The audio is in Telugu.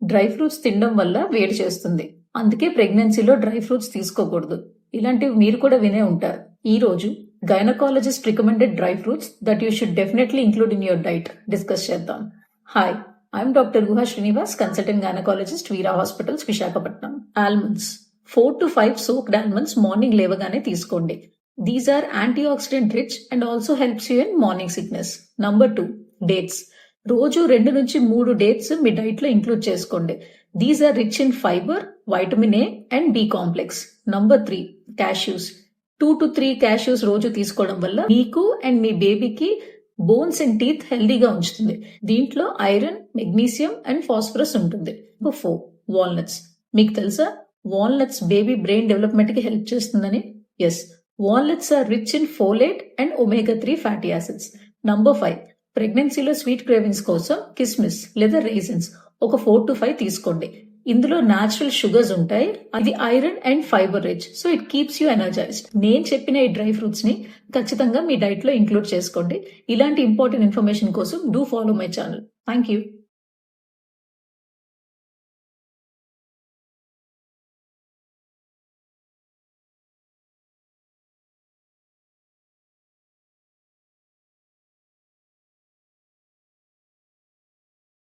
డ్రై ఫ్రూట్స్ తినడం వల్ల వేడి చేస్తుంది. అందుకే ప్రెగ్నెన్సీలో డ్రై ఫ్రూట్స్ తీసుకోకూడదు. ఇలాంటివి మీరు కూడా వినే ఉంటారు. ఈ రోజు gynaecologist recommended dry fruits that you should definitely include in your diet discuss చేద్దాం. Hi, I'm doctor Guha Srinivas, consultant gynaecologist, Veera hospitals, Visakhapatnam. Almonds 4 to 5 soaked almonds morning లేవగానే తీసుకోండి. These are anti oxidant rich and also helps you in morning sickness. Number 2, dates. రోజు 2 నుంచి 3 డేట్స్ మీ డైట్ లో ఇంక్లూడ్ చేసుకోండి. These are rich in fibre, vitamin A and B complex. Number 3, cashews. 2 to 3 cashews రోజు తీసుకోవడం వల్ల మీకు అండ్ మీ బేబీకి బోన్స్ అండ్ టీత్ హెల్దీగా ఉంచుతుంది. దీంట్లో ఐరన్, మెగ్నీషియం అండ్ ఫాస్ఫరస్ ఉంటుంది. 4, వాల్నట్స్. మీకు తెలుసా వాల్నట్స్ బేబీ బ్రెయిన్ డెవలప్మెంట్ కి హెల్ప్ చేస్తుందని? Yes, walnuts are rich in folate and omega 3 fatty acids. Number 5, ప్రెగ్నెన్సీలో స్వీట్ క్రేవింగ్స్ కోసం కిస్మిస్ లేదా రైసిన్స్ ఒక 4 to 5 తీసుకోండి. ఇందులో న్యాచురల్ షుగర్స్ ఉంటాయి. అది iron and fibre rich, so it keeps you energised. నేను చెప్పిన ఈ డ్రై ఫ్రూట్స్ ని ఖచ్చితంగా మీ డైట్ లో ఇంక్లూడ్ చేసుకోండి. ఇలాంటి ఇంపార్టెంట్ ఇన్ఫర్మేషన్ కోసం do follow my channel. Thank you.